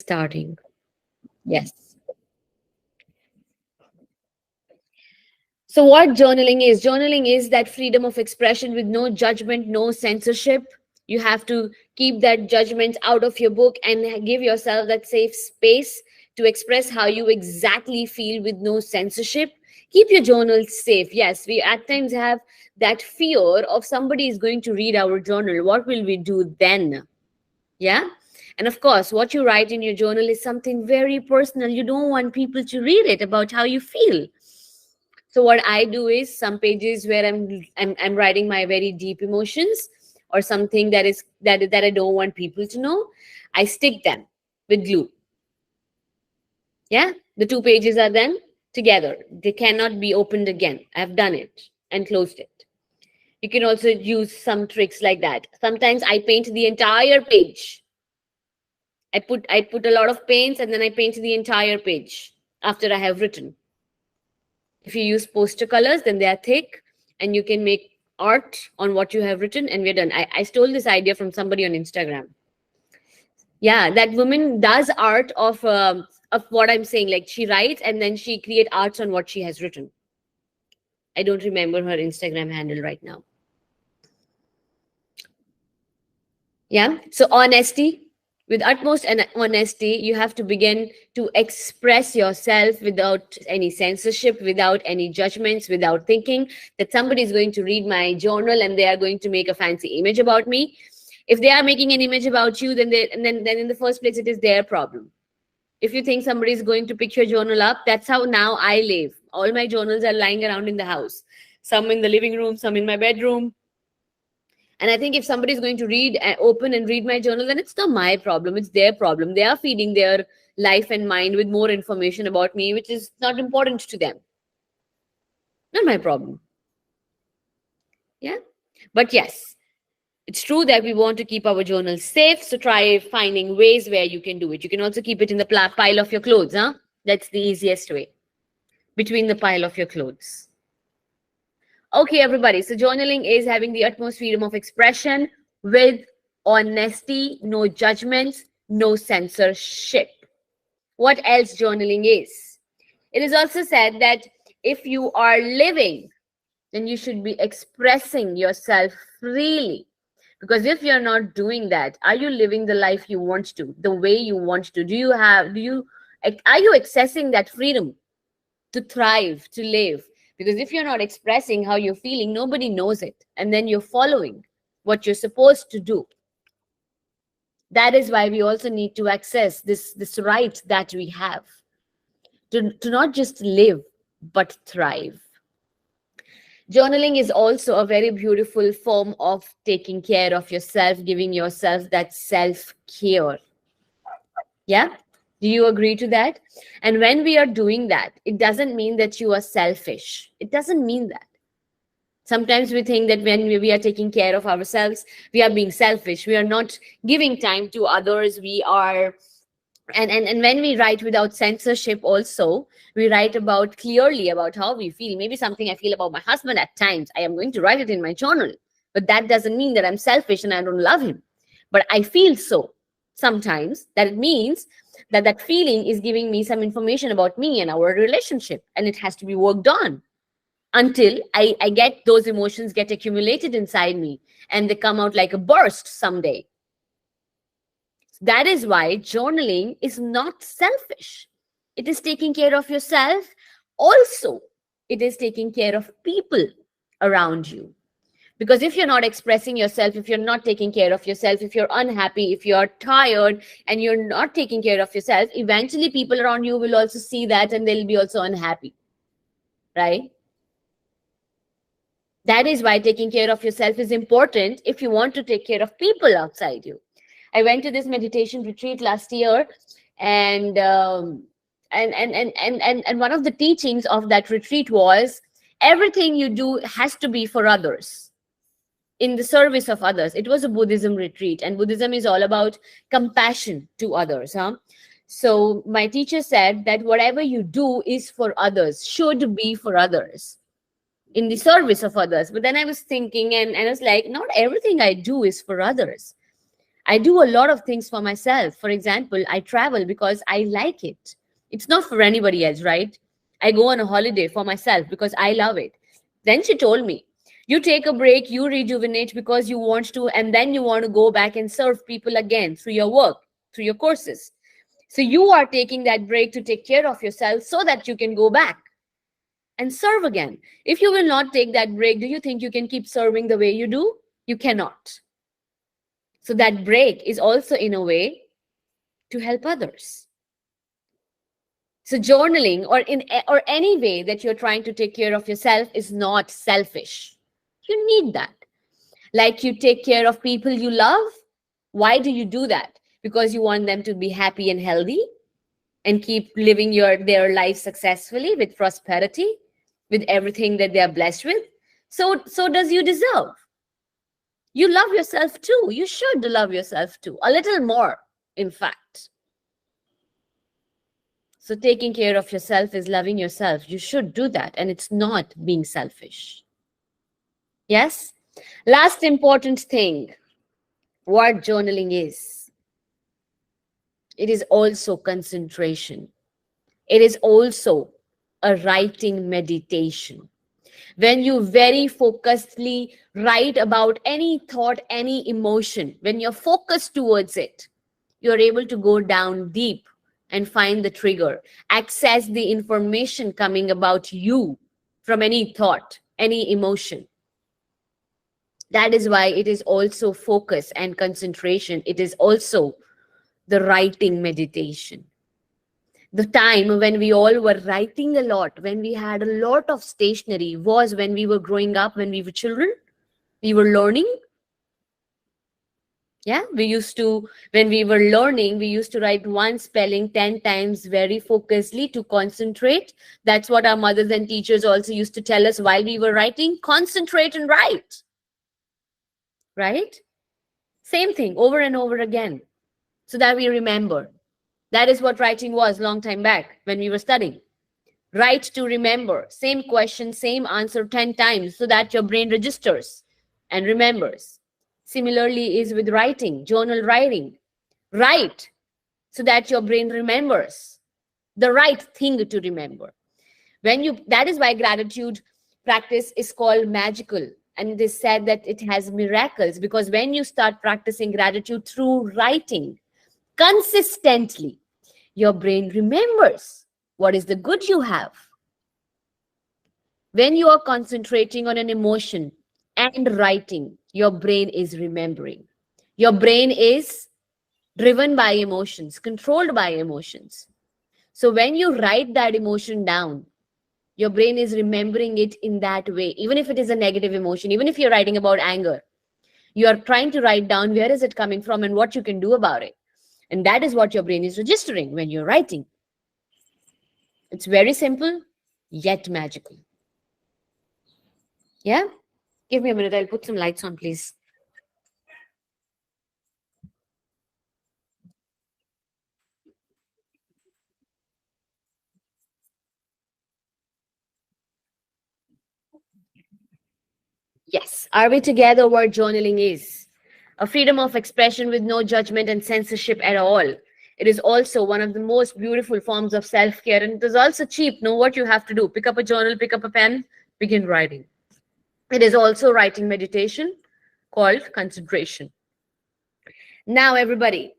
starting. Yes. So what journaling is? Journaling is that freedom of expression with no judgment, no censorship. You have to keep that judgment out of your book and give yourself that safe space to express how you exactly feel with no censorship. Keep your journal safe. Yes, we at times have that fear of somebody is going to read our journal. What will we do then? Yeah. And of course, what you write in your journal is something very personal. You don't want people to read it about how you feel. So what I do is some pages where I'm writing my very deep emotions or something that I don't want people to know, I stick them with glue. Yeah, the 2 pages are then together. They cannot be opened again. I've done it and closed it. You can also use some tricks like that. Sometimes I paint the entire page. I put a lot of paints and then I paint the entire page after I have written. If you use poster colors, then they are thick and you can make art on what you have written and we're done. I stole this idea from somebody on Instagram. Yeah, that woman does art of what I'm saying. Like she writes and then she create arts on what she has written. I don't remember her Instagram handle right now. Yeah, so honesty. With utmost honesty, you have to begin to express yourself without any censorship, without any judgments, without thinking that somebody is going to read my journal and they are going to make a fancy image about me. If they are making an image about you, then in the first place, it is their problem. If you think somebody is going to pick your journal up, that's how now I live. All my journals are lying around in the house. Some in the living room, some in my bedroom. And I think if somebody is going to read, open and read my journal, then it's not my problem. It's their problem. They are feeding their life and mind with more information about me, which is not important to them. Not my problem. Yeah. But yes, it's true that we want to keep our journals safe. So try finding ways where you can do it. You can also keep it in the pile of your clothes. That's the easiest way. Between the pile of your clothes. Okay, everybody. So journaling is having the utmost freedom of expression with honesty, no judgments, no censorship. What else journaling is? It is also said that if you are living, then you should be expressing yourself freely. Because if you're not doing that, are you living the life you want to, the way you want to? Are you accessing that freedom to thrive, to live? Because if you're not expressing how you're feeling, nobody knows it. And then you're following what you're supposed to do. That is why we also need to access this right that we have to not just live, but thrive. Journaling is also a very beautiful form of taking care of yourself, giving yourself that self-care. Yeah? Do you agree to that? And when we are doing that, it doesn't mean that you are selfish. It doesn't mean that. Sometimes we think that when we are taking care of ourselves, we are being selfish. We are not giving time to others. We are, and when we write without censorship also, we write about clearly about how we feel. Maybe something I feel about my husband at times, I am going to write it in my journal. But that doesn't mean that I'm selfish and I don't love him. But I feel so sometimes that it means that feeling is giving me some information about me and our relationship, and it has to be worked on until I get those emotions get accumulated inside me and they come out like a burst someday. That is why journaling is not selfish. It is taking care of yourself. Also, it is taking care of people around you. Because if you're not expressing yourself, if you're not taking care of yourself, if you're unhappy, if you're tired and you're not taking care of yourself, eventually people around you will also see that and they'll be also unhappy. Right? That is why taking care of yourself is important if you want to take care of people outside you. I went to this meditation retreat last year, and one of the teachings of that retreat was everything you do has to be for others, in the service of others. It was a Buddhism retreat, and Buddhism is all about compassion to others. So my teacher said that whatever you do is for others, should be for others, in the service of others. But then I was thinking, and I was like, not everything I do is for others. I do a lot of things for myself. For example, I travel because I like it. It's not for anybody else, right? I go on a holiday for myself because I love it. Then she told me, you take a break, you rejuvenate because you want to, and then you want to go back and serve people again through your work, through your courses. So you are taking that break to take care of yourself so that you can go back and serve again. If you will not take that break, do you think you can keep serving the way you do? You cannot. So that break is also in a way to help others. So journaling or any way that you're trying to take care of yourself is not selfish. You need that. Like you take care of people you love. Why do you do that? Because you want them to be happy and healthy and keep living their life successfully with prosperity, with everything that they are blessed with. So does you deserve. You love yourself too. You should love yourself too. A little more, in fact. So taking care of yourself is loving yourself. You should do that. And it's not being selfish. Yes? Last important thing, what journaling is. It is also concentration. It is also a writing meditation. When you very focusedly write about any thought, any emotion, when you're focused towards it, you're able to go down deep and find the trigger, access the information coming about you from any thought, any emotion. That is why it is also focus and concentration. It is also the writing meditation. The time when we all were writing a lot, when we had a lot of stationery, was when we were growing up, when we were children. We were learning. Yeah, when we were learning, we used to write one spelling 10 times very focusedly to concentrate. That's what our mothers and teachers also used to tell us while we were writing. Concentrate and write. Right? Same thing over and over again so that we remember. That is what writing was long time back when we were studying. Write to remember. Same question, same answer 10 times so that your brain registers and remembers. Similarly is with writing, journal writing. Write so that your brain remembers the right thing to remember. That is why gratitude practice is called magical. And it is said that it has miracles because when you start practicing gratitude through writing consistently, your brain remembers what is the good you have. When you are concentrating on an emotion and writing, your brain is remembering. Your brain is driven by emotions, controlled by emotions. So when you write that emotion down, your brain is remembering it in that way. Even if it is a negative emotion, even if you're writing about anger, you are trying to write down where is it coming from and what you can do about it. And that is what your brain is registering when you're writing. It's very simple, yet magical. Yeah? Give me a minute. I'll put some lights on, please. Yes. Are we together what journaling is? A freedom of expression with no judgment and censorship at all. It is also one of the most beautiful forms of self-care, and it is also cheap. Know what you have to do. Pick up a journal, pick up a pen, begin writing. It is also writing meditation called concentration. Now, everybody,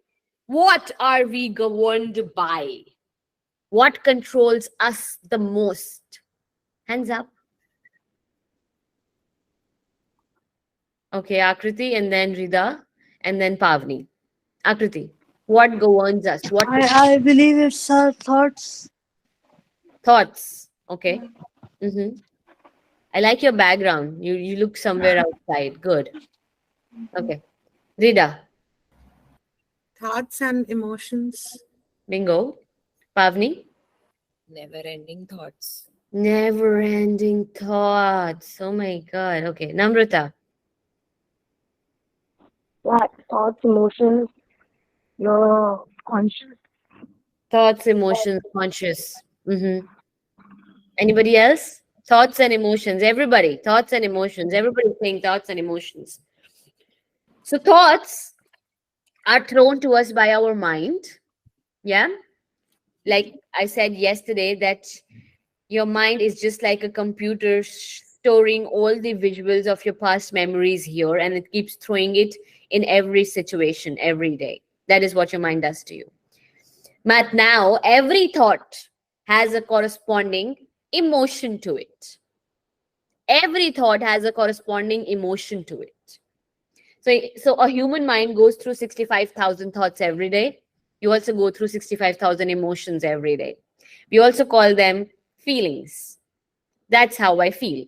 what are we governed by? What controls us the most? Hands up. Okay, Akriti, and then Rida, and then Pavni. Akriti, what governs us? What I believe it's our thoughts. thoughts? Okay. Mm-hmm. I like your background. You look somewhere outside. Good. Okay. Rida, Thoughts and emotions. bingo. Pavni, Never ending thoughts. never-ending thoughts. Oh my God. Okay. Namrata, Like thoughts, emotions, your conscious. thoughts, emotions, conscious. Mm-hmm. Anybody else? Thoughts and emotions. Everybody. Thoughts and emotions. Everybody saying thoughts and emotions. So thoughts are thrown to us by our mind. Yeah. Like I said yesterday, that your mind is just like a computer storing all the visuals of your past memories here, and it keeps throwing it in every situation every day. That is what your mind does to you. But now every thought has a corresponding emotion to it. Every thought has a corresponding emotion to it. So a human mind goes through 65,000 thoughts every day. You also go through 65,000 emotions every day. We also call them feelings. That's how I feel.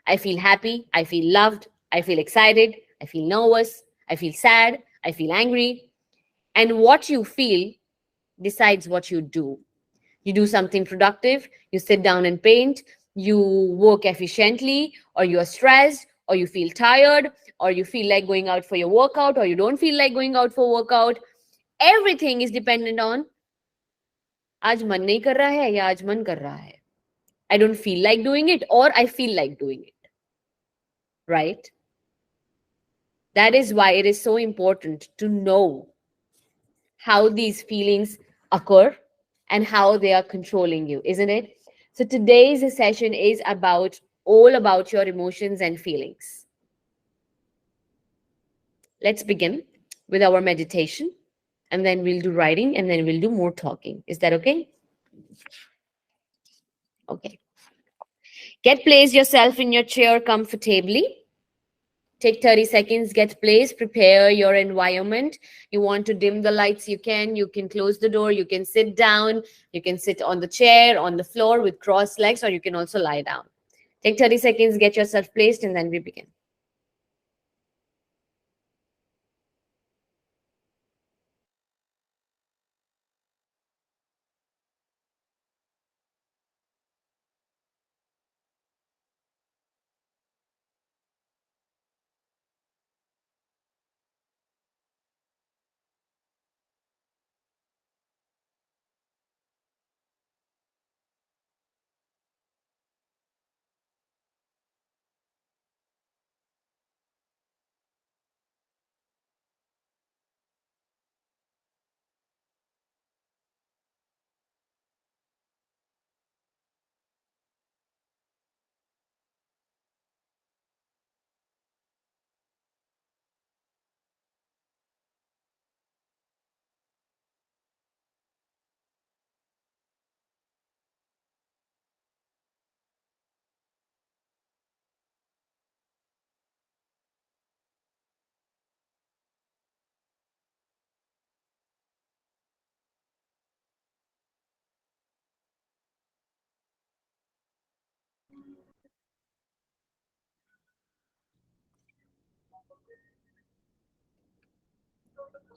I feel happy. I feel loved. I feel excited. I feel nervous. I feel sad. I feel angry. And what you feel decides what you do. You do something productive, you sit down and paint, you work efficiently, or you're stressed, or you feel tired, or you feel like going out for your workout, or you don't feel like going out for workout. Everything is dependent on आज मन नहीं कर रहा है या आज मन कर रहा है. I don't feel like doing it, or I feel like doing it. Right? That is why it is so important to know how these feelings occur and how they are controlling you, isn't it? So today's session is about all about your emotions and feelings. Let's begin with our meditation, and then we'll do writing, and then we'll do more talking. Is that okay? Okay. Get place yourself in your chair comfortably. Take 30 seconds, get placed, prepare your environment. You want to dim the lights, you can close the door, you can sit down, you can sit on the chair, on the floor with crossed legs, or you can also lie down. Take 30 seconds, get yourself placed, and then we begin.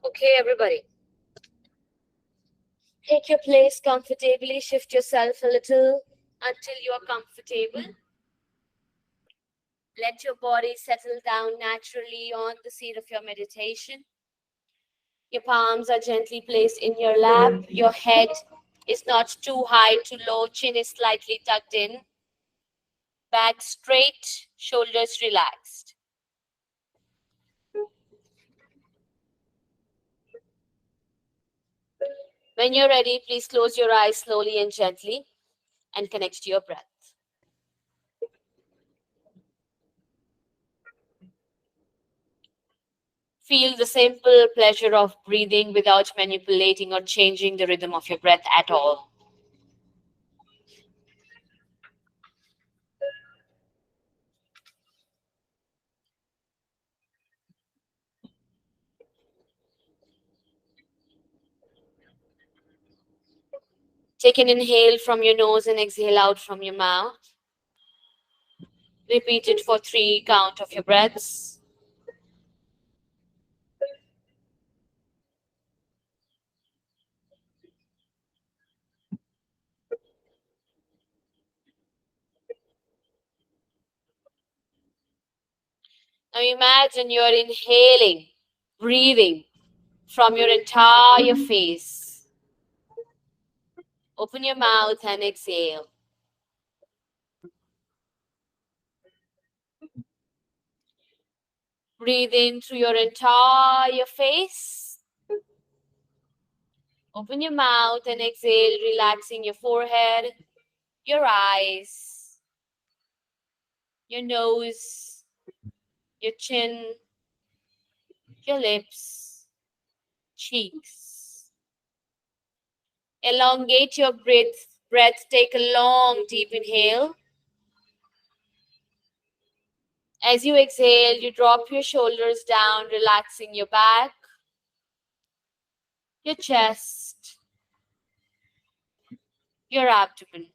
Okay, everybody. Take your place comfortably, shift yourself a little until you are comfortable. Let your body settle down naturally on the seat of your meditation. Your palms are gently placed in your lap. Your head is not too high, too low. Chin is slightly tucked in. Back straight, shoulders relaxed. When you're ready, please close your eyes slowly and gently and connect to your breath. Feel the simple pleasure of breathing without manipulating or changing the rhythm of your breath at all. Take an inhale from your nose and exhale out from your mouth. Repeat it for 3 count of your breaths. Now imagine you're inhaling, breathing from your entire face. Open your mouth and exhale. Breathe in through your entire face Open your mouth and exhale, relaxing your forehead, your eyes, your nose, your chin, your lips, cheeks. Elongate your breath. Take a long, deep inhale. As you exhale, you drop your shoulders down, relaxing your back, your chest, your abdomen.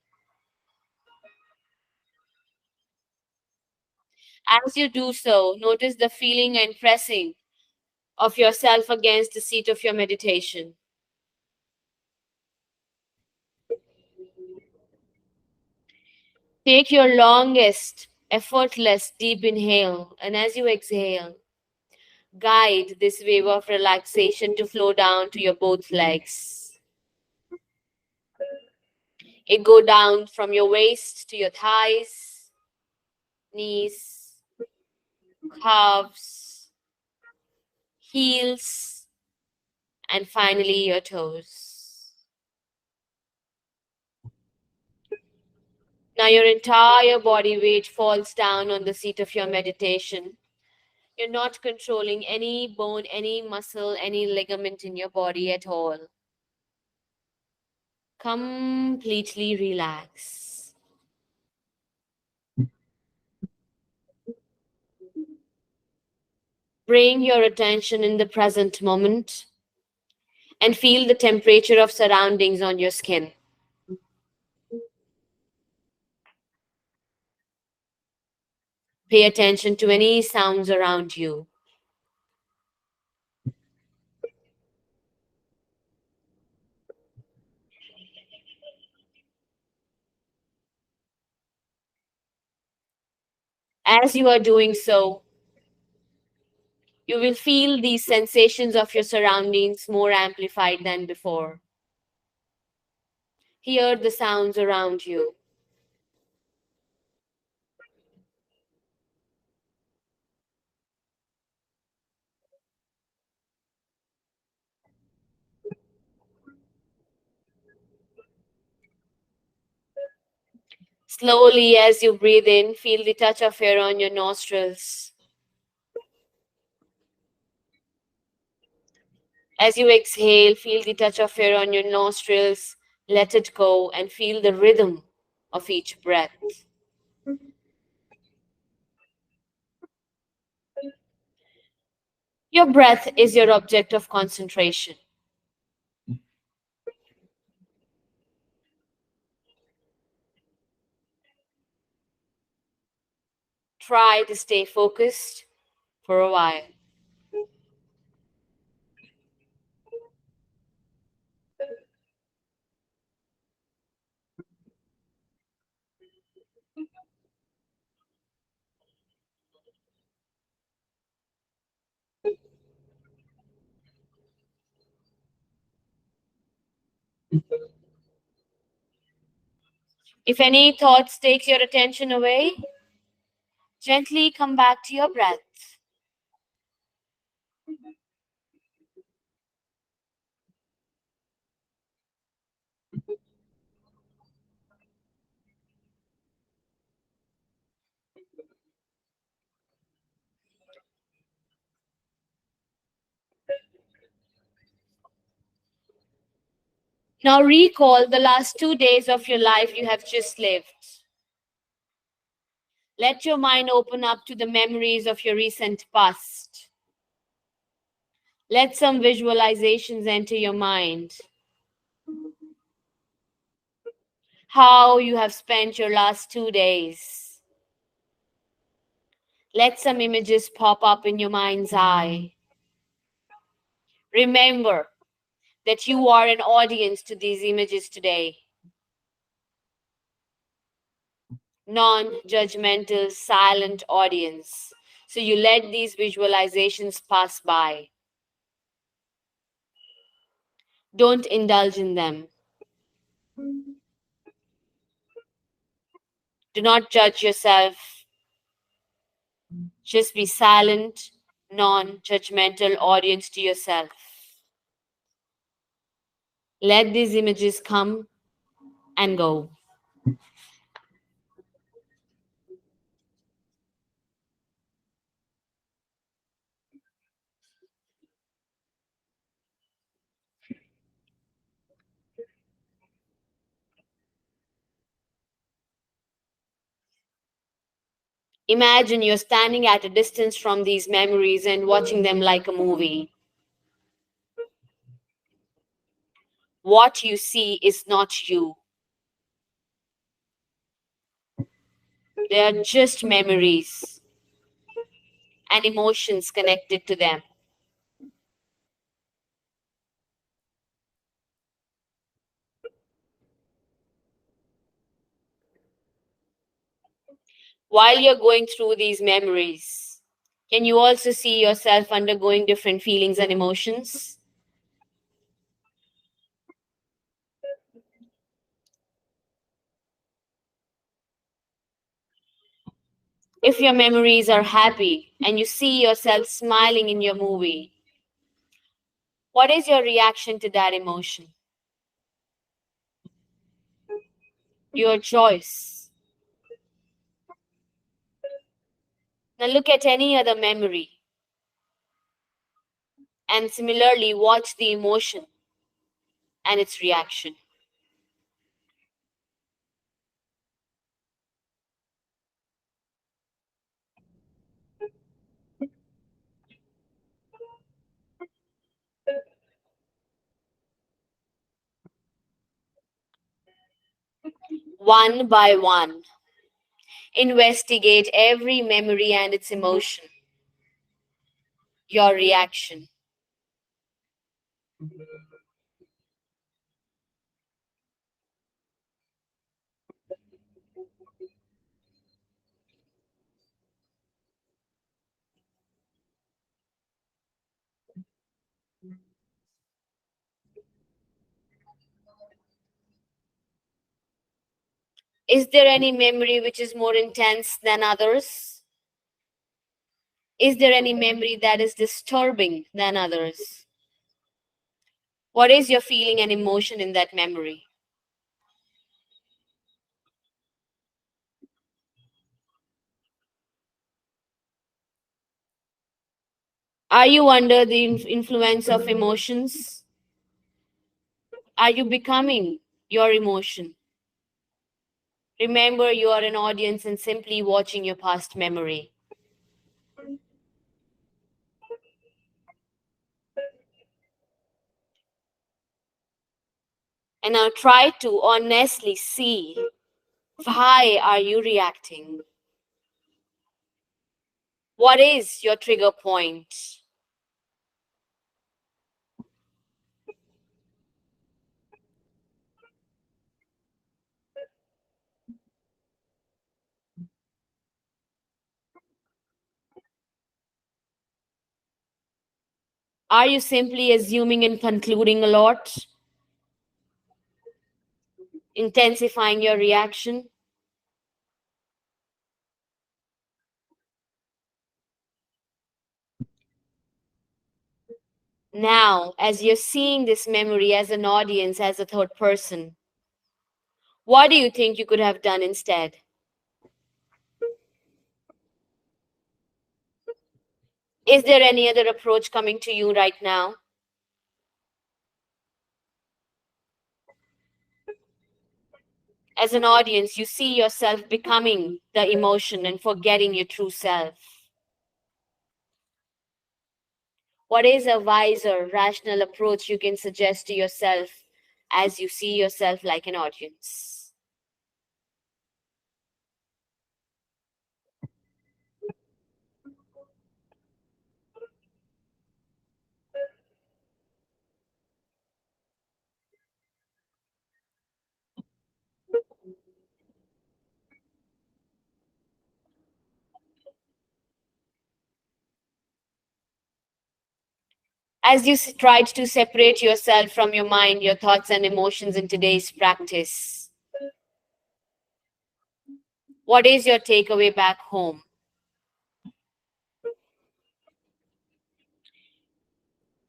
As you do so, notice the feeling and pressing of yourself against the seat of your meditation. Take your longest, effortless, deep inhale, and as you exhale, guide this wave of relaxation to flow down to your both legs. It go down from your waist to your thighs, knees, calves, heels, and finally your toes. Now your entire body weight falls down on the seat of your meditation. You're not controlling any bone, any muscle, any ligament in your body at all. Completely relax. Bring your attention in the present moment and feel the temperature of surroundings on your skin. Pay attention to any sounds around you. As you are doing so, you will feel these sensations of your surroundings more amplified than before. Hear the sounds around you. Slowly, as you breathe in, feel the touch of air on your nostrils. As you exhale, feel the touch of air on your nostrils. Let it go and feel the rhythm of each breath. Your breath is your object of concentration. Try to stay focused for a while. If any thoughts take your attention away, gently come back to your breath. Now recall the last 2 days of your life you have just lived. Let your mind open up to the memories of your recent past. Let some visualizations enter your mind. How you have spent your last 2 days. Let some images pop up in your mind's eye. Remember that you are an audience to these images today. Non-judgmental, silent audience. So you let these visualizations pass by. Don't indulge in them. Do not judge yourself. Just be silent, non-judgmental audience to yourself. Let these images come and go. Imagine you're standing at a distance from these memories and watching them like a movie. What you see is not you. They are just memories and emotions connected to them. While you're going through these memories, can you also see yourself undergoing different feelings and emotions? If your memories are happy and you see yourself smiling in your movie, what is your reaction to that emotion? Your choice. Now look at any other memory and similarly watch the emotion and its reaction. One by one, investigate every memory and its emotion, your reaction. Is there any memory which is more intense than others? Is there any memory that is disturbing than others? What is your feeling and emotion in that memory? Are you under the influence of emotions? Are you becoming your emotion? Remember, you are an audience and simply watching your past memory. And now try to honestly see, why are you reacting? What is your trigger point? Are you simply assuming and concluding a lot, intensifying your reaction? Now, as you're seeing this memory as an audience, as a third person, what do you think you could have done instead? Is there any other approach coming to you right now? As an audience, you see yourself becoming the emotion and forgetting your true self. What is a wiser, rational approach you can suggest to yourself as you see yourself like an audience? As you tried to separate yourself from your mind, your thoughts, and emotions in today's practice, what is your takeaway back home?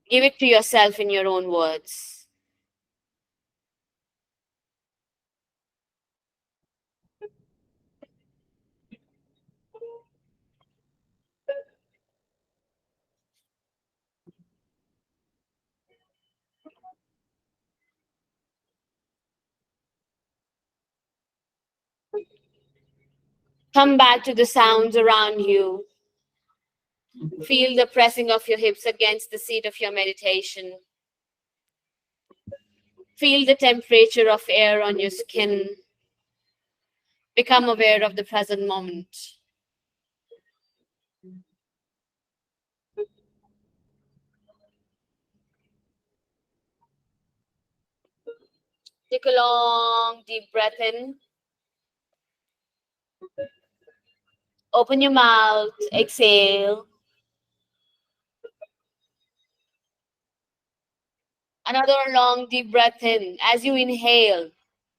Give it to yourself in your own words. Come back to the sounds around you. Feel the pressing of your hips against the seat of your meditation. Feel the temperature of air on your skin. Become aware of the present moment. Take a long, deep breath in. Open your mouth, exhale. Another long, deep breath in. As you inhale,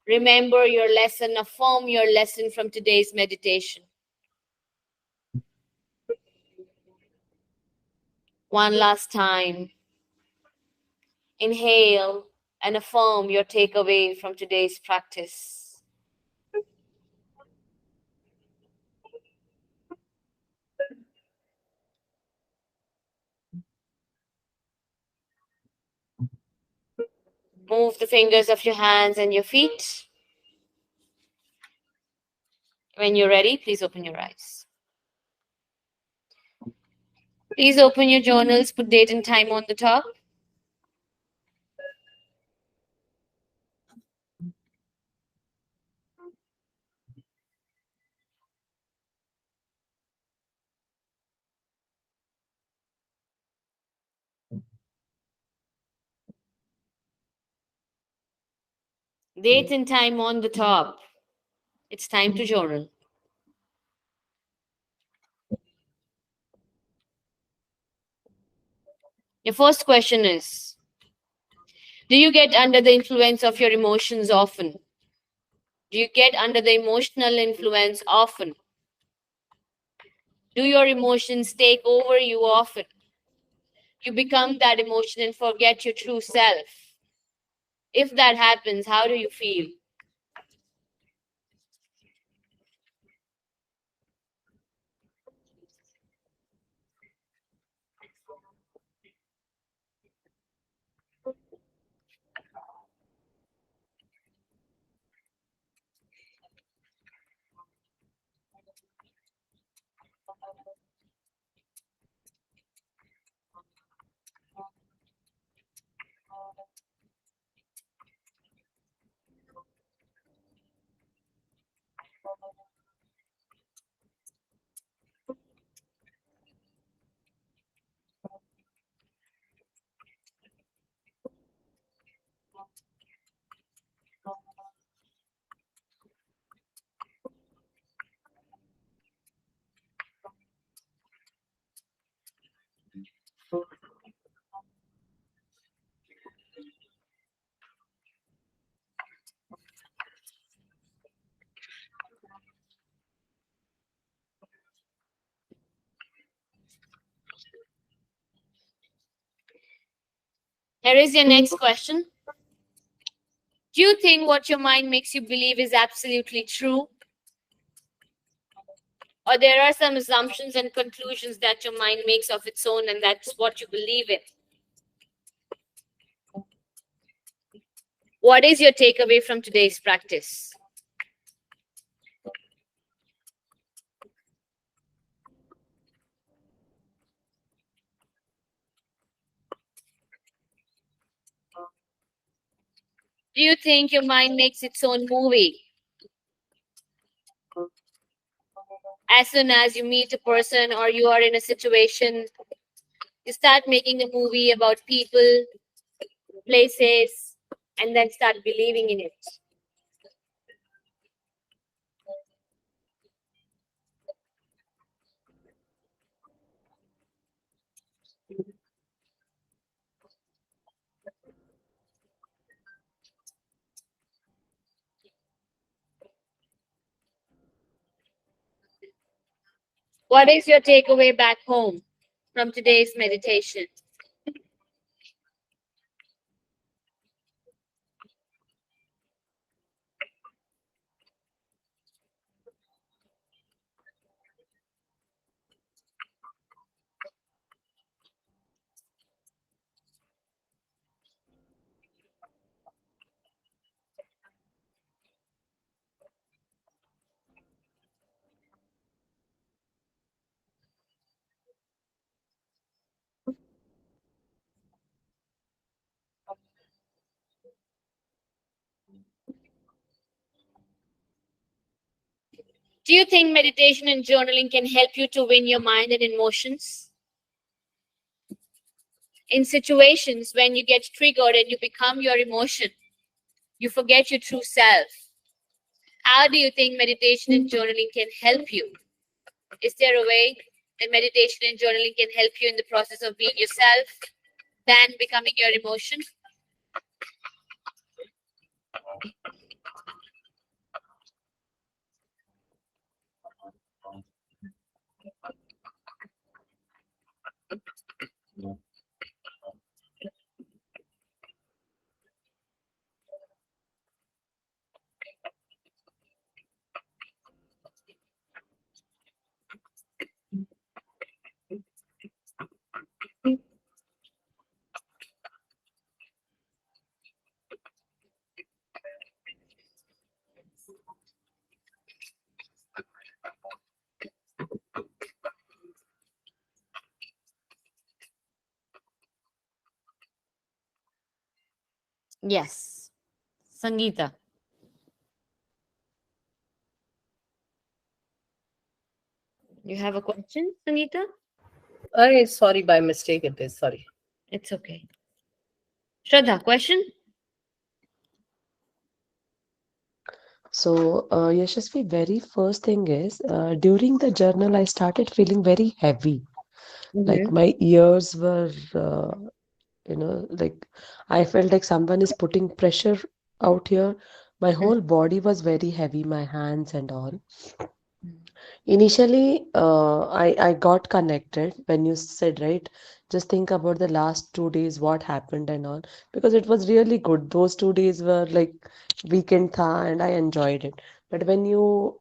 remember your lesson, affirm your lesson from today's meditation. One last time. Inhale and affirm your takeaway from today's practice. Move the fingers of your hands and your feet. When you're ready, please open your eyes. Please open your journals, put date and time on the top. Date and time on the top. It's time to journal. Your first question is, do you get under the influence of your emotions often? Do you get under the emotional influence often? Do your emotions take over you often? You become that emotion and forget your true self. If that happens, how do you feel? Here is your next question. Do you think what your mind makes you believe is absolutely true? Or there are some assumptions and conclusions that your mind makes of its own and that's what you believe in? What is your takeaway from today's practice? Do you think your mind makes its own movie? As soon as you meet a person or you are in a situation, you start making a movie about people, places, and then start believing in it. What is your takeaway back home from today's meditation? Do you think meditation and journaling can help you to win your mind and emotions? In situations when you get triggered and you become your emotion, you forget your true self. How do you think meditation and journaling can help you? Is there a way that meditation and journaling can help you in the process of being yourself than becoming your emotion? Yes. Sangeeta. You have a question, Sangeeta? Sorry, by mistake it is. Sorry. It's okay. Shraddha, question? So, Yashasvi, very first thing is during the journal, I started feeling very heavy. Like Mm-hmm. my ears were, like I felt like someone is putting pressure out here. My whole body was very heavy, my hands and all. Initially, I got connected when you said, right, just think about the last 2 days, what happened and all, because it was really good. Those 2 days were like weekend tha and I enjoyed it. But when you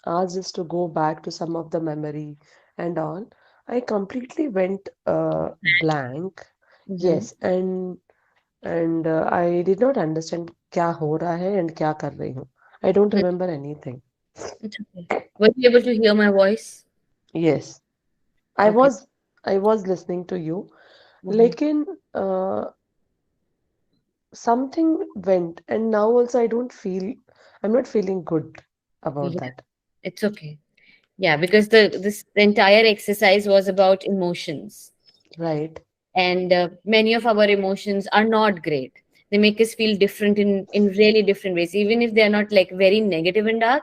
asked us to go back to some of the memory and all, I completely went blank. Mm-hmm. Yes, and I did not understand क्या हो रहा है and क्या कर रही हूँ. I don't remember anything. It's okay. Were you able to hear my voice? Yes. I Okay. was I was listening to you. Mm-hmm. Lekin something went and now also I'm not feeling good about Yeah, that. it's okay. Yeah, because the entire exercise was about emotions, Right. and many of our emotions are not great. They make us feel different in really different ways, even if they are not like very negative and dark.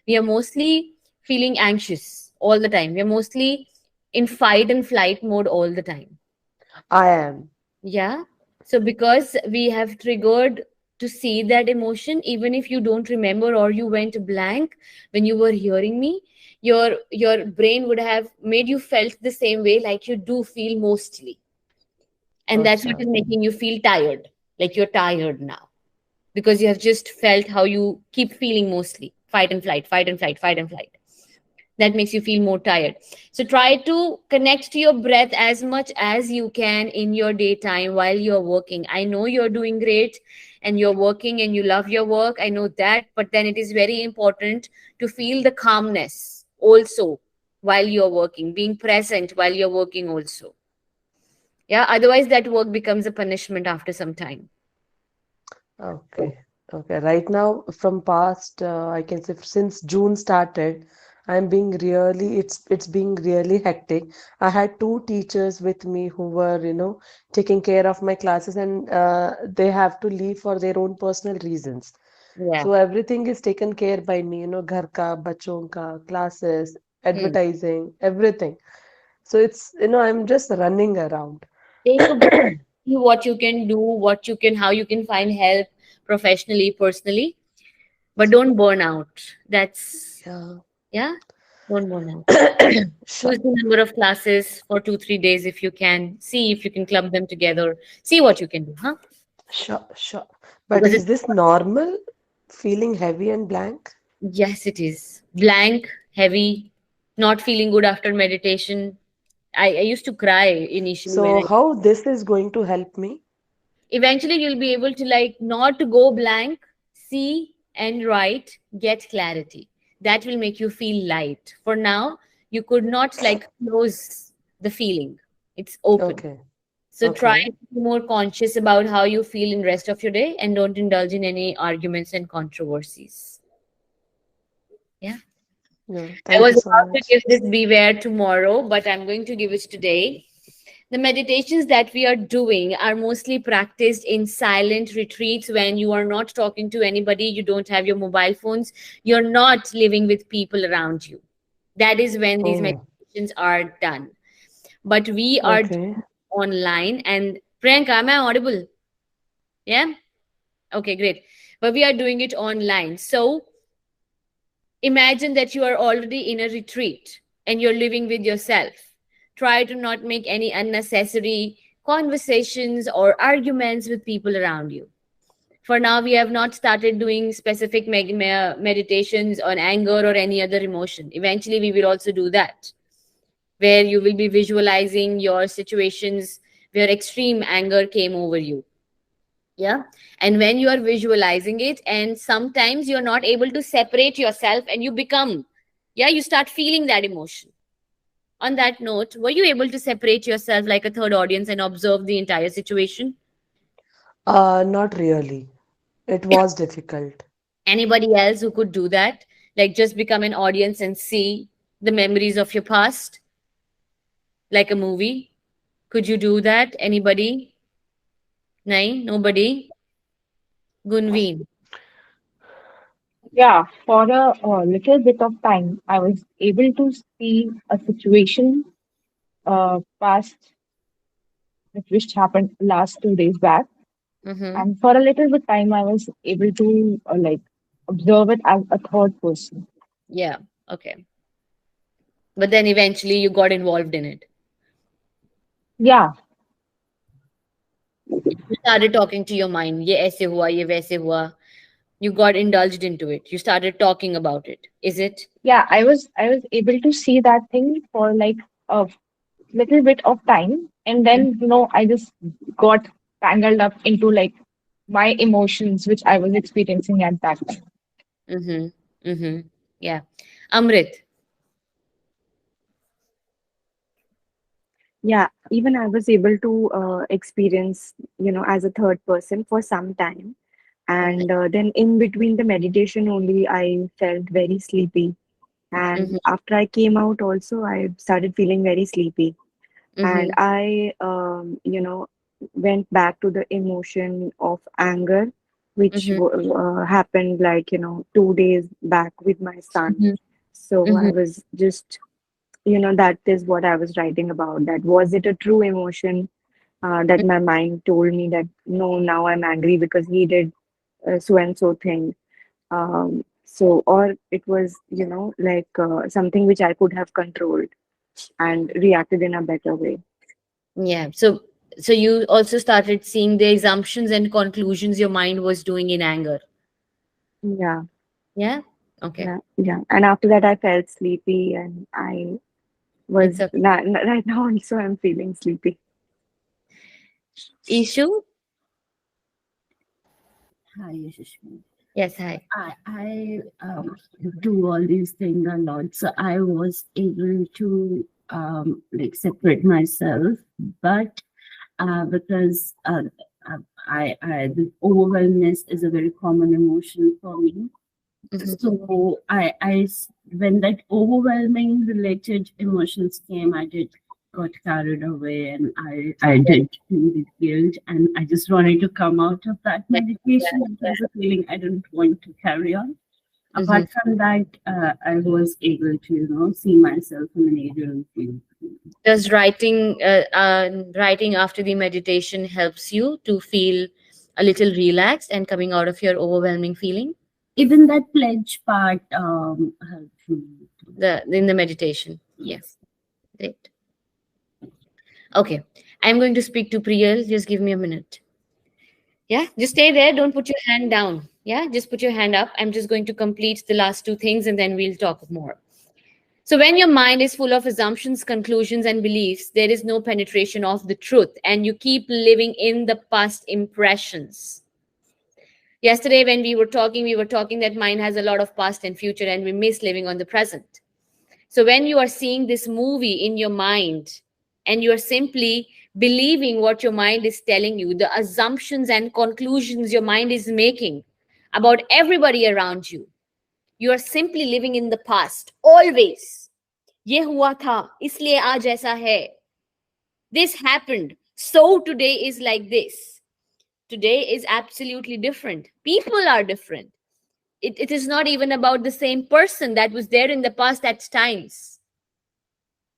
We are mostly feeling anxious all the time. We are mostly in fight and flight mode all the time. I am. Yeah. So because we have triggered to see that emotion, even if you don't remember or you went blank when you were hearing me, your brain would have made you felt the same way like you do feel mostly. And that's what Acha. is making you feel tired. Like you're tired now. Because you have just felt how you keep feeling mostly. Fight and flight, fight and flight, fight and flight. That makes you feel more tired. So try to connect to your breath as much as you can in your daytime while you're working. I know you're doing great and you're working and you love your work. I know that, but then it is very important to feel the calmness also while you're working, being present while you're working also. Yeah, otherwise that work becomes a punishment after some time. Okay. Okay. Right now, from past, I can say since June started, it's being really hectic. I had two teachers with me who were, taking care of my classes and they have to leave for their own personal reasons. Yeah. So everything is taken care by me, घर का, बच्चों का, classes, Hmm. advertising, everything. So it's, I'm just running around. Take a break, see what you can do, what you can, how you can find help professionally, personally, but don't burn out. That's, Yeah. yeah, don't burn out. Sure, Choose the number of classes for 2, 3 days if you can. See if you can club them together. See what you can do, huh? sure, sure. But Because is this normal? Feeling heavy and blank? yes, it is blank, heavy, not feeling good after meditation. I used to cry initially when So I how this is going to help me? eventually you'll be able to like not to go blank, see and write, get clarity. That will make you feel light. For now you could not like close the feeling, it's open. Okay. So try Okay. to be more conscious about how you feel in rest of your day and don't indulge in any arguments and controversies. Yeah. Yeah. I Thank you was so about to much. give this beware tomorrow, but I'm going to give it today. The meditations that we are doing are mostly practiced in silent retreats when you are not talking to anybody, you don't have your mobile phones, you're not living with people around you. That is when these Oh, meditations are done. But we are okay. doing online. And Priyanka, am I audible? Yeah? Okay, great. But we are doing it online. So imagine that you are already in a retreat and you're living with yourself. Try to not make any unnecessary conversations or arguments with people around you. For now, we have not started doing specific meditations on anger or any other emotion. Eventually, we will also do that, where you will be visualizing your situations where extreme anger came over you. Yeah. And when you are visualizing it, and sometimes you're not able to separate yourself and you become, yeah, you start feeling that emotion. On that note, were you able to separate yourself like a third audience and observe the entire situation? Not really. It was difficult. Anybody else who could do that? Like just become an audience and see the memories of your past like a movie? Could you do that? Anybody? Nahin? Nobody? Gunveen. Yeah, for a little bit of time, I was able to see a situation past which happened last 2 days back, Mm-hmm. and for a little bit time, I was able to like observe it as a third person. Yeah. Okay. But then eventually you got involved in it. Yeah, You started talking to your mind. Ye aise hua, ye waise hua. You got indulged into it. You started talking about it. Is it? yeah, I was able to see that thing for like a little bit of time, and then I just got tangled up into like my emotions which I was experiencing at that time. Mm-hmm. Mm-hmm. Yeah. Amrit. Yeah, even I was able to experience, as a third person for some time. Mm-hmm. And then in between the meditation only, I felt very sleepy. And Mm-hmm. after I came out, also, I started feeling very sleepy. And Mm-hmm. I, went back to the emotion of anger, which Mm-hmm. happened like, 2 days back with my son. So Mm-hmm. I was just, that is what I was writing about. That was it a true emotion that my mind told me that no, now I'm angry because he did so and so thing. So, or it was, like something which I could have controlled and reacted in a better way. Yeah. So you also started seeing the assumptions and conclusions your mind was doing in anger. Yeah, Yeah. Okay. yeah, yeah. And after that, I felt sleepy, and I It's was a right now also I'm feeling sleepy. issue. Hi, Yashashvi. Yes. Hi. I do all these things a lot, so I was able to like separate myself, but because the overwhelmness is a very common emotion for me. Mm-hmm. So when that overwhelming related emotions came, I did got carried away, and I did feel the guilt, and I just wanted to come out of that Yeah. Yeah. meditation. It was a feeling I didn't want to carry on. Mm-hmm. Apart from that, I was able to see myself in an area field. Does writing after the meditation helps you to feel a little relaxed and coming out of your overwhelming feeling? Even that pledge part helped me. The in the meditation. Yeah. Yes. Great. Okay. I'm going to speak to Priyal. Just give me a minute. Yeah. Just stay there. Don't put your hand down. Yeah. Just put your hand up. I'm just going to complete the last two things and then we'll talk more. So, when your mind is full of assumptions, conclusions, and beliefs, there is no penetration of the truth, and you keep living in the past impressions. Yesterday, when we were talking that mind has a lot of past and future, and we miss living on the present. So, when you are seeing this movie in your mind and you are simply believing what your mind is telling you, the assumptions and conclusions your mind is making about everybody around you. You are simply living in the past, always. ये हुआ था, इसलिए आज ऐसा है. This happened, so today is like this. Today is absolutely different. People are different. It is not even about the same person that was there in the past at times.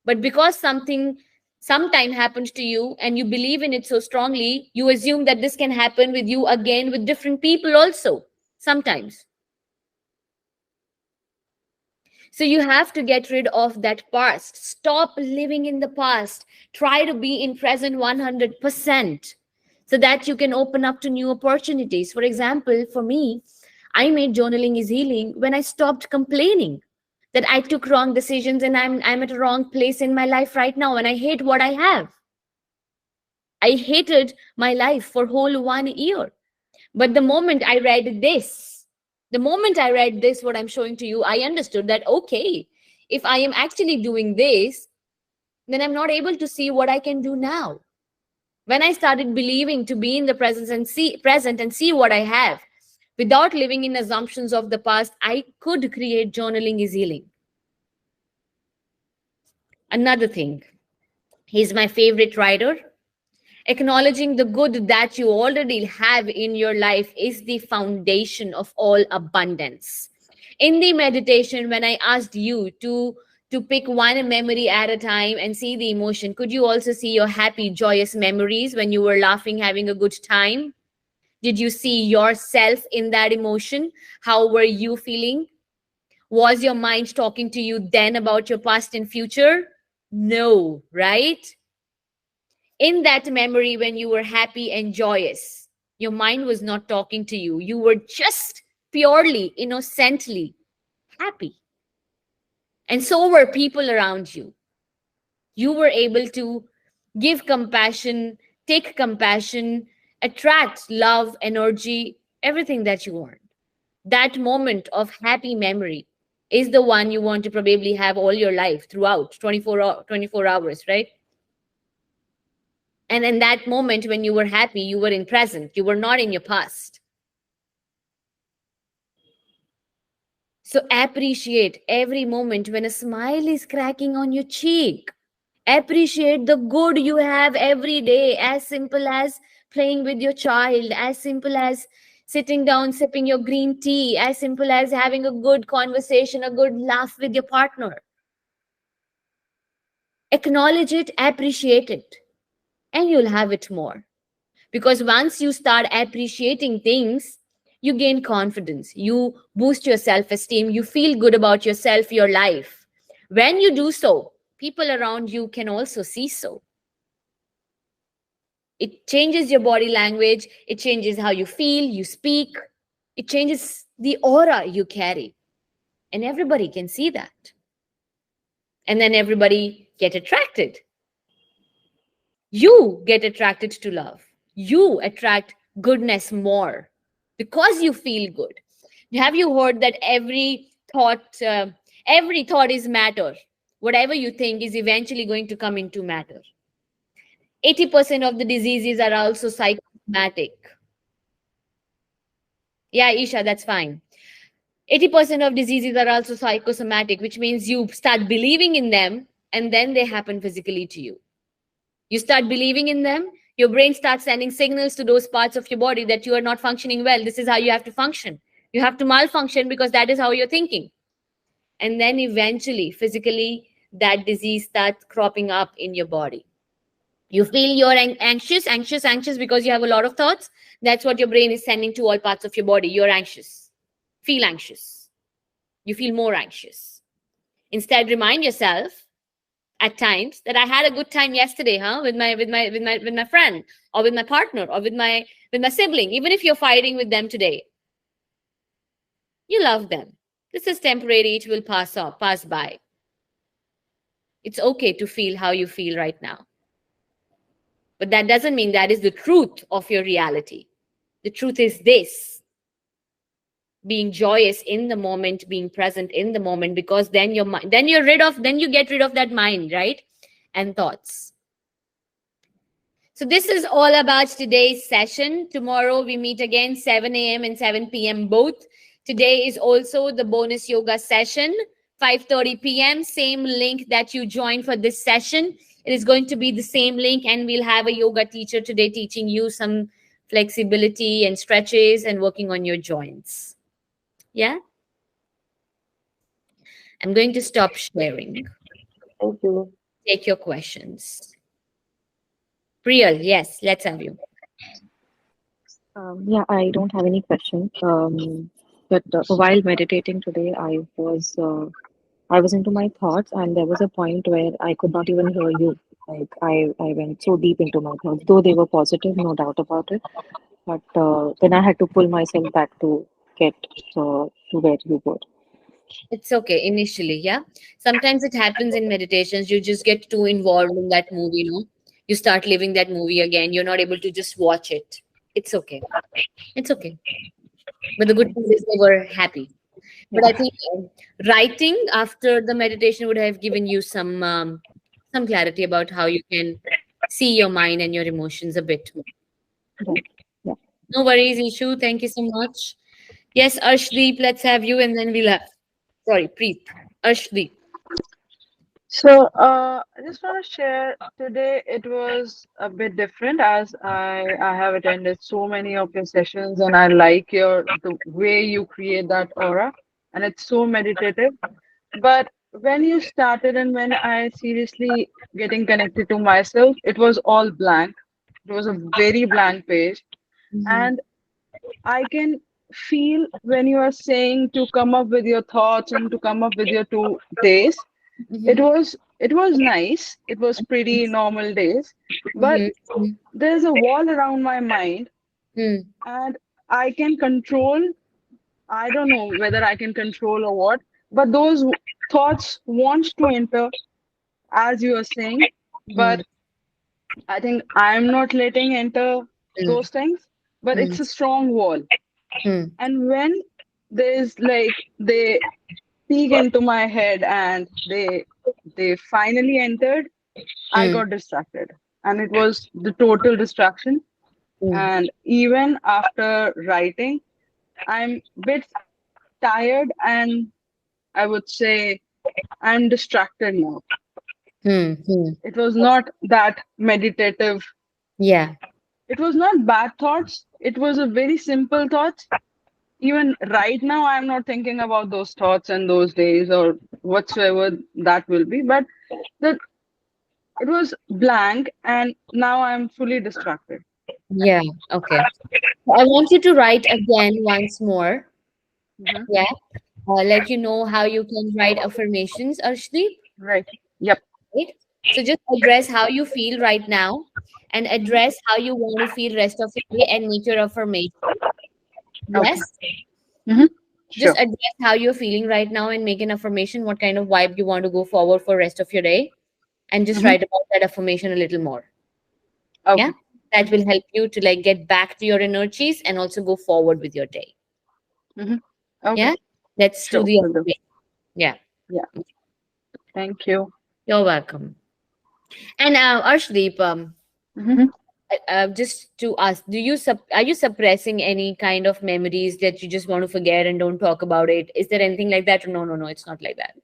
But because something sometime happened to you and you believe in it so strongly, you assume that this can happen with you again with different people also, sometimes. So you have to get rid of that past. Stop living in the past. Try to be in present 100% so that you can open up to new opportunities. For example, for me, I made journaling is healing when I stopped complaining that I took wrong decisions and I'm at a wrong place in my life right now and I hate what I have. I hated my life for whole 1 year. But the moment I read this, what I'm showing to you, I understood that, okay, if I am actually doing this, then I'm not able to see what I can do now. When I started believing to be in the present and see what I have, without living in assumptions of the past, I could create journaling is healing. Another thing, he's my favorite writer. Acknowledging the good that you already have in your life is the foundation of all abundance. In the meditation, when I asked you to pick one memory at a time and see the emotion, could you also see your happy, joyous memories when you were laughing, having a good time? Did you see yourself in that emotion? How were you feeling? Was your mind talking to you then about your past and future? No, right? In that memory, when you were happy and joyous, your mind was not talking to you. You were just purely, innocently happy. And so were people around you. You were able to give compassion, take compassion, attract love, energy, everything that you want. That moment of happy memory is the one you want to probably have all your life throughout 24 hours, right? And in that moment when you were happy, you were in present, you were not in your past. So appreciate every moment when a smile is cracking on your cheek. Appreciate the good you have every day, as simple as playing with your child, as simple as sitting down, sipping your green tea, as simple as having a good conversation, a good laugh with your partner. Acknowledge it, appreciate it, and you'll have it more. Because once you start appreciating things, you gain confidence, you boost your self-esteem, you feel good about yourself, your life. When you do so, people around you can also see so. It changes your body language, it changes how you feel, you speak, it changes the aura you carry. And everybody can see that. And then everybody get attracted. You get attracted to love. You attract goodness more because you feel good. Have you heard that every thought is matter? Whatever you think is eventually going to come into matter. 80% of the diseases are also psychosomatic. Yeah, Isha, that's fine. 80% of diseases are also psychosomatic, which means you start believing in them and then they happen physically to you. You start believing in them, your brain starts sending signals to those parts of your body that you are not functioning well. This is how you have to function. You have to malfunction because that is how you're thinking. And then eventually, physically, that disease starts cropping up in your body. You feel you're anxious because you have a lot of thoughts. That's what your brain is sending to all parts of your body. You're anxious. Feel anxious. You feel more anxious. Instead, remind yourself at times that I had a good time yesterday, with my friend or with my partner or with my sibling. Even if you're fighting with them today, you love them. This is temporary. It will pass by. It's okay to feel how you feel right now. But that doesn't mean that is the truth of your reality. The truth is this: being joyous in the moment, being present in the moment, because then you get rid of that mind, right? And thoughts. So this is all about today's session. Tomorrow we meet again 7 a.m. and 7 p.m. both. Today is also the bonus yoga session, 5:30 p.m. Same link that you joined for this session. It is going to be the same link, and we'll have a yoga teacher today teaching you some flexibility and stretches and working on your joints. Yeah? I'm going to stop sharing. Thank you. Take your questions. Priyal, yes, let's have you. Yeah, I don't have any questions. But while meditating today, I was into my thoughts, and there was a point where I could not even hear you. Like I went so deep into my thoughts, though they were positive, no doubt about it. But then I had to pull myself back to get to where you were. It's okay initially, yeah. Sometimes it happens in meditations. You just get too involved in that movie, You start living that movie again. You're not able to just watch it. It's okay. It's okay. But the good thing is they were happy. But I Yeah. think writing after the meditation would have given you some clarity about how you can see your mind and your emotions a bit more. Right. Yeah. No worries, Ishu. Thank you so much. Yes, Arshdeep, let's have you, and then we'll have. Sorry, Preet. Arshdeep. So, I just want to share today it was a bit different as I have attended so many of your sessions and I like the way you create that aura and it's so meditative. But when you started and when I seriously getting connected to myself, it was all blank. It was a very blank page. Mm-hmm. And I can feel when you are saying to come up with your thoughts and to come up with your 2 days Mm-hmm. it was nice. It was pretty normal days, but Mm-hmm. there's a wall around my mind, Mm-hmm. and I can control. I don't know whether I can control or what, but those thoughts want to enter, as you are saying, but I think I'm not letting enter those things. But it's a strong wall, Mm-hmm. and when there's like they peek into my head and they finally entered I got distracted and it was the total distraction. Mm-hmm. And even after writing, I'm bit tired and I would say I'm distracted now. Mm-hmm. It was not that meditative. Yeah. It was not bad thoughts. It was a very simple thought. Even right now, I'm not thinking about those thoughts and those days or whatsoever that will be. But the it was blank and now I'm fully distracted. Yeah. Okay. I want you to write again once more. Mhm. Yeah. Like how you can write affirmations, Arshdeep, Right. Yep. right? So just address how you feel right now and Mhm. address how you want to feel rest of your day and make your affirmation. Okay. Yes. Hmm. Just Sure. address how you're feeling right now and make an affirmation, what kind of vibe you want to go forward for rest of your day, and just Hmm. write about that affirmation a little more. Yeah. Okay. That will help you to like get back to your energies and also go forward with your day. Hmm. Okay. Yeah. Let's do Sure. the Will do. affirmation. Yeah. Yeah. Thank you. You're welcome. And Arshdeep, Hmm. just to ask, are you suppressing any kind of memories that you just want to forget and don't talk about it? Is there anything like that? No, no, no, it's not like that.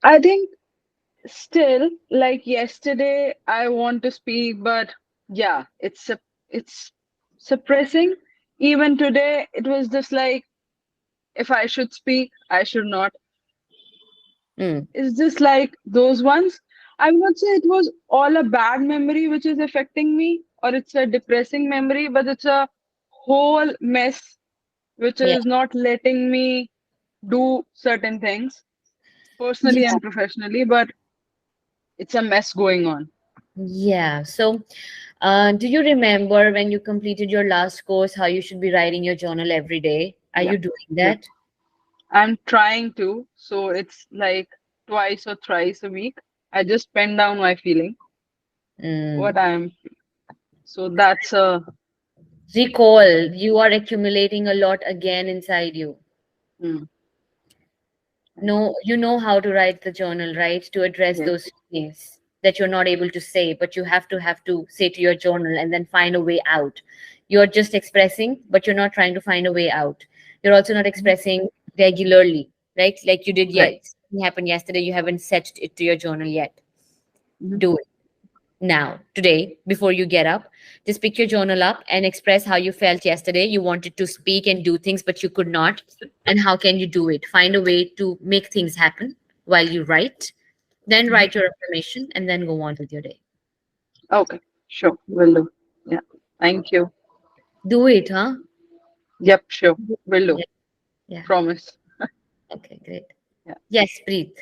I think still, like yesterday, I want to speak, but yeah, it's suppressing. Even today, it was just like if I should speak, I should not. Mm, It's just like those ones. I would not say it was all a bad memory which is affecting me, or it's a depressing memory, but it's a whole mess which yeah. is not letting me do certain things personally Yeah. and professionally, but it's a mess going on. Yeah. So, do you remember when you completed your last course, how you should be writing your journal every day? Are Yeah. you doing Yep. that? I'm trying to, so it's like twice or thrice a week. I just pen down my feeling, Mm. what I'm. So that's a. Recall, you are accumulating a lot again inside you. Mm, right. No, you know how to write the journal, right? To address Yes. those things. that you're not able to say, but you have to say to your journal and then find a way out. You're just expressing, but you're not trying to find a way out. You're also not expressing regularly, right? Like you did Right. yet. It happened yesterday. You haven't set it to your journal yet. Mhm. Do it now, today, before you get up. Just pick your journal up and express how you felt yesterday. You wanted to speak and do things, but you could not. And how can you do it? Find a way to make things happen while you write. Then Mhm. write your affirmation and then go on with your day. Okay, sure, will do. Yeah, thank you. Do it, huh? Yep, sure, will do. Yeah. Yeah. Promise. Okay, great. Yeah. Yes, breathe.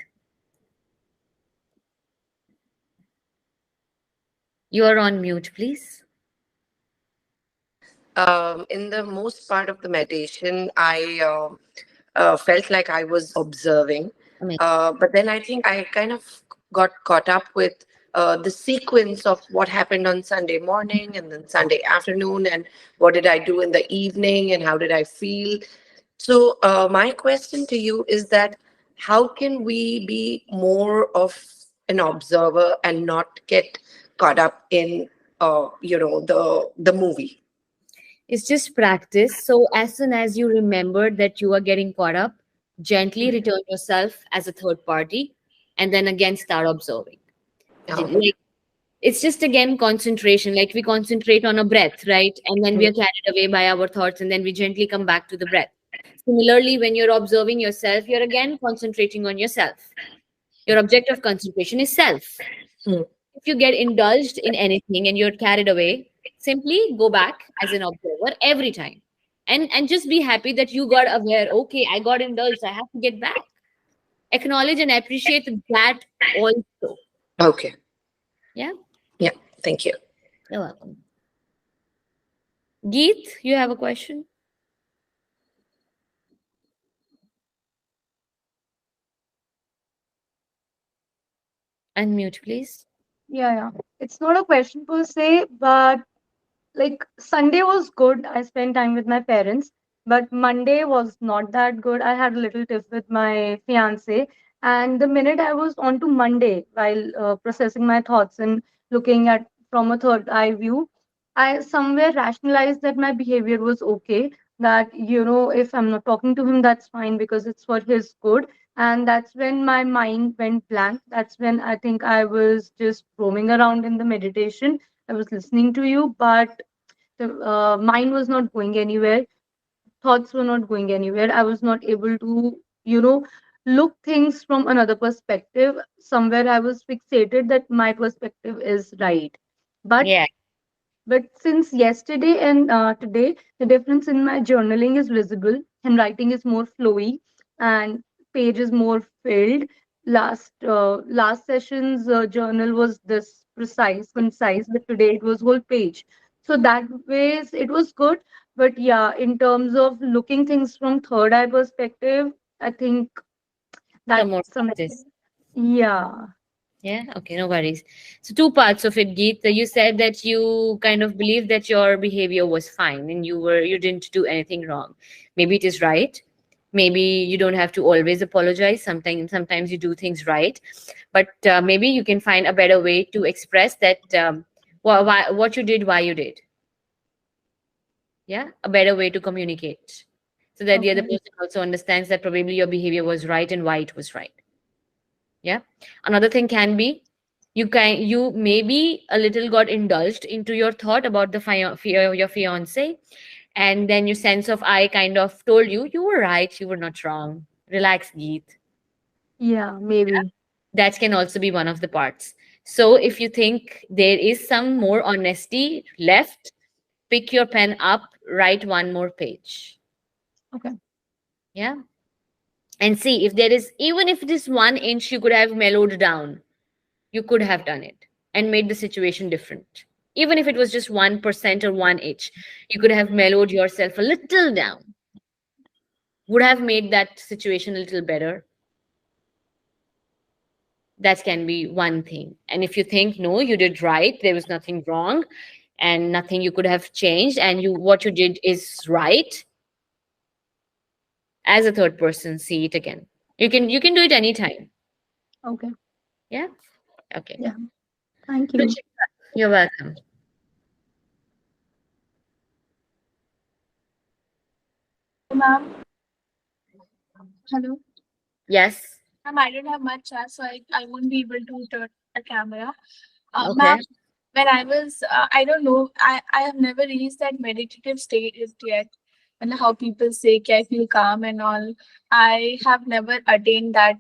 You are on mute, please. In the most part of the meditation, I felt like I was observing. Amazing. But then I think I kind of got caught up with the sequence of what happened on Sunday morning and then Sunday afternoon, and what did I do in the evening and how did I feel. So, my question to you is that how can we be more of an observer and not get caught up in, the movie? It's just practice. So as soon as you remember that you are getting caught up, gently return yourself as a third party and then again start observing. Oh. Like it's just again concentration. Like we concentrate on a breath, right? And then we are carried away by our thoughts and then we gently come back to the breath. Similarly, when you're observing yourself, you're again concentrating on yourself. Your object of concentration is self. Mm. If you get indulged in anything and you're carried away, simply go back as an observer every time. And just be happy that you got aware, okay, I got indulged, I have to get back. Acknowledge and appreciate that also. Okay. Yeah, Yeah. Thank you. you're welcome. Geet, you have a question? Unmute, please. Yeah, yeah. It's not a question per se, but like Sunday was good. I spent time with my parents, but Monday was not that good. I had a little tiff with my fiance, and the minute I was on to Monday, while processing my thoughts and looking at from a third eye view, I somewhere rationalized that my behavior was okay. That if I'm not talking to him, that's fine because it's for his good. And that's when my mind went blank. That's when I think I was just roaming around in the meditation. I was listening to you, but the mind was not going anywhere. Thoughts were not going anywhere. I was not able to, look things from another perspective. Somewhere I was fixated that my perspective is right. But Yeah, since yesterday and today, the difference in my journaling is visible. Handwriting is more flowy, and page is more filled. Last session's journal was this precise, concise, but today it was whole page. So that ways it was good. But yeah, in terms of looking things from third eye perspective, I think some that's more something. practice. Yeah, Yeah, okay, no worries. So two parts of it, Geet. You said that you kind of believe that your behavior was fine and you didn't do anything wrong. Maybe it is right. Maybe you don't have to always apologize. Sometimes you do things right, but maybe you can find a better way to express that what you did, why you did. Yeah, a better way to communicate, so that the other okay. person also understands that probably your behavior was right and why it was right. Yeah. Another thing can be you maybe a little got indulged into your thought about the fear of your fiance, and then your sense of I kind of told you you were right, you were not wrong. Relax, Geet. Yeah, maybe. That can also be one of the parts. So if you think there is some more honesty left, pick your pen up, write one more page. Okay. Yeah. And see if there is, even if it is 1 inch you could have mellowed down, you could have done it and made the situation different. Even if it was just 1% or 1 inch, you could have mellowed yourself a little down, would have made that situation a little better. That can be one thing. And if you think, no, you did right, there was nothing wrong and nothing you could have changed, and what you did is right, as a third person, see it again. You can do it anytime. Okay. Yeah. Okay. Yeah. Thank you. You're welcome. Ma'am, hello. Yes. Ma'am, I don't have much chance, so I won't be able to turn the camera. Okay. Ma'am, when I was, I don't know, I have never reached that meditative state yet. And how people say, I feel calm and all. I have never attained that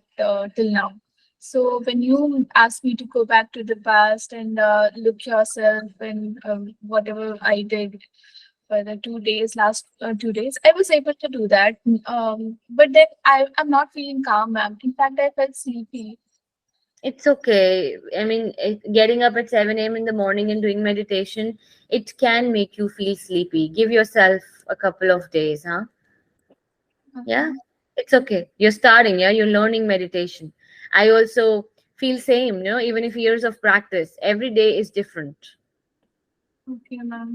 till now. So when you ask me to go back to the past and look yourself and whatever I did for the 2 days, last 2 days, I was able to do that. But then I'm not feeling calm, ma'am. In fact, I felt sleepy. It's okay. I mean, getting up at 7 a.m. in the morning and doing meditation, it can make you feel sleepy. Give yourself a couple of days, huh? Yeah, it's okay. You're starting, yeah, you're learning meditation. I also feel same, even if years of practice, every day is different. Okay, ma'am.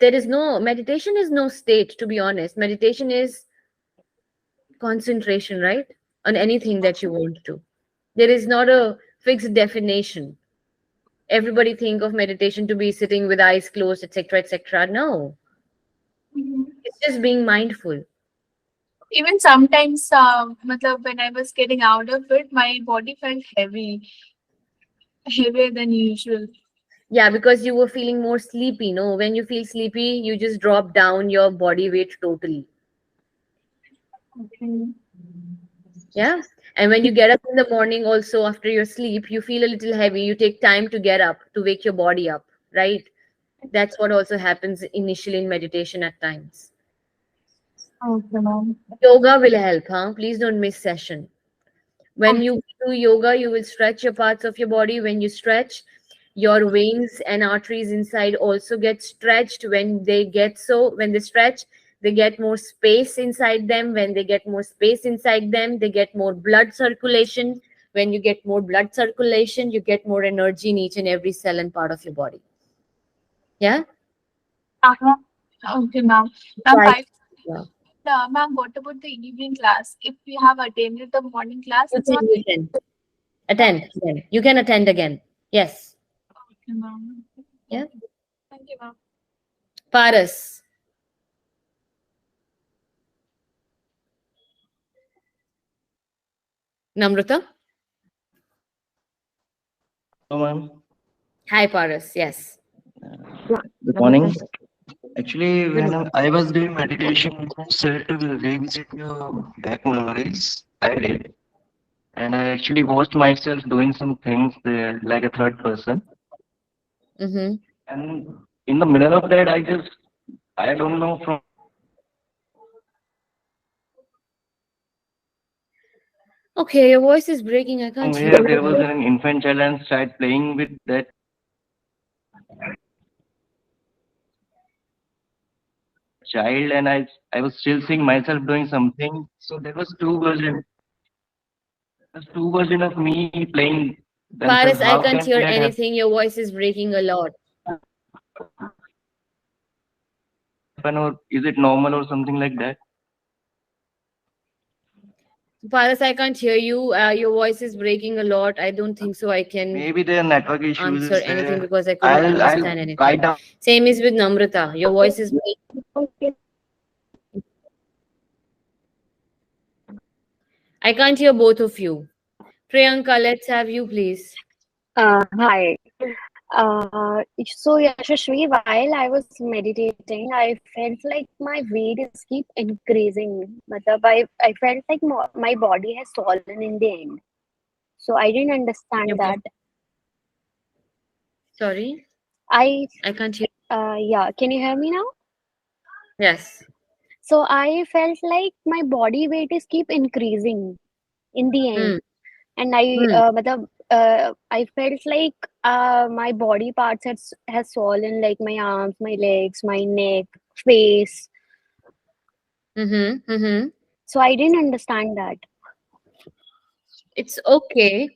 There is no meditation is no state, to be honest. Meditation is concentration, right? On anything that you want to. There is not a fixed definition. Everybody think of meditation to be sitting with eyes closed, etc., etc. No, Mhm. it's just being mindful. Even sometimes, matlab, when I was getting out of it, my body felt heavy, heavier than usual. Yeah, because you were feeling more sleepy. No, when you feel sleepy, you just drop down your body weight totally. Okay. Yeah. And when you get up in the morning, also after your sleep, you feel a little heavy. You take time to get up, to wake your body up, right? That's what also happens initially in meditation at times. Okay, ma'am. Yoga will help, huh? Please don't miss session. When you do yoga, you will stretch your parts of your body. When you stretch, your veins and arteries inside also get stretched. When they stretch, they get more space inside them. When they get more space inside them, they get more blood circulation. When you get more blood circulation, you get more energy in each and every cell and part of your body. Yeah. Uh-huh. Okay, ma'am. Ma'am, Try. bye. Yeah. Ma'am, what about the evening class? If we have attended the morning class, You it's can not. attend again. You can attend again. Yes. Okay, ma'am. Yeah. Thank you, ma'am. Paras. Namrata. Hello, ma'am. Hi, Paras. Yes. Good morning. Actually, Good when morning. I was doing meditation, you said to revisit your back memories. I did. And I actually watched myself doing some things there, like a third person. Mm-hmm. And in the middle of that, I don't know from Okay, your voice is breaking. I can't hear where there was you. an infant child and started playing with that child, and I was still seeing myself doing something. So there was two version of me playing themselves. Paris, I How can't can hear that anything. Your voice is breaking a lot. happen, or is it normal or something like that? Paris, I can't hear you. Your voice is breaking a lot. I don't think so. I can Maybe there are network answer issues anything there. because I couldn't I'll understand anything. write down. Same is with Namrata. Your voice is breaking. I can't hear both of you. Priyanka, let's have you, please. Hi. So Yashashvi, while I was meditating, I felt like my weight is keep increasing. I felt like my body has fallen in the end. So I didn't Your understand bo- that. Sorry, I I can't hear. Yeah, can you hear me now? Yes. So I felt like my body weight is keep increasing in the Hmm. end, and Hmm. I felt like my body parts has swollen, like my arms, my legs, my neck, face. Mm-hmm. Mm-hmm. So I didn't understand that. It's okay.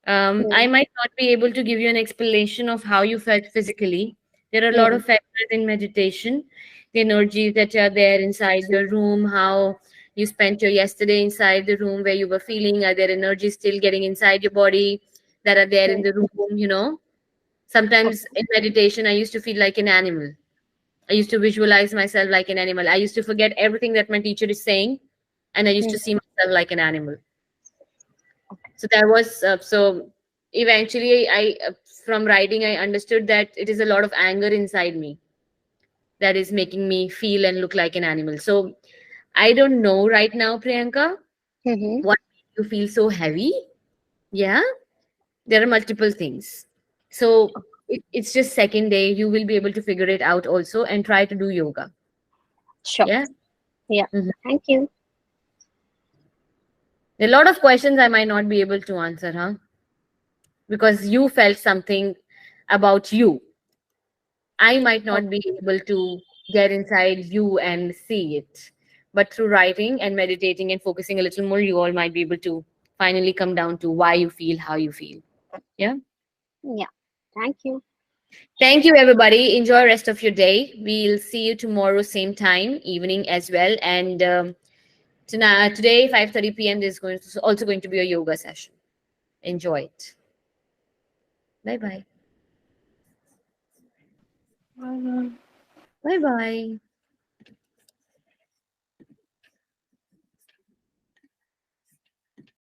I Hmm. might not be able to give you an explanation of how you felt physically. There are a lot Hmm. of factors in meditation, the energies that are there inside your room, how you spent your yesterday inside the room where you were feeling, are there energies still getting inside your body? that are there in the room, Sometimes in meditation, I used to feel like an animal. I used to visualize myself like an animal. I used to forget everything that my teacher is saying, and I used to see myself like an animal. So that was so. Eventually, I from writing, I understood that it is a lot of anger inside me that is making me feel and look like an animal. So I don't know right now, Priyanka, what made you feel so heavy. Yeah, there are multiple things. So it's just second day. You will be able to figure it out also, and try to do yoga. Sure. Yeah. Yeah. Mhm. Thank you. A lot of questions I might not be able to answer, huh? Because you felt something about you. I might not be able to get inside you and see it. But through writing and meditating and focusing a little more, you all might be able to finally come down to why you feel how you feel. Yeah. Yeah. Thank you. Thank you, everybody. Enjoy the rest of your day. We'll see you tomorrow, same time, evening as well. And tonight, today, 5:30 p.m. There's also going to be a yoga session. Enjoy it. Bye bye. Bye bye.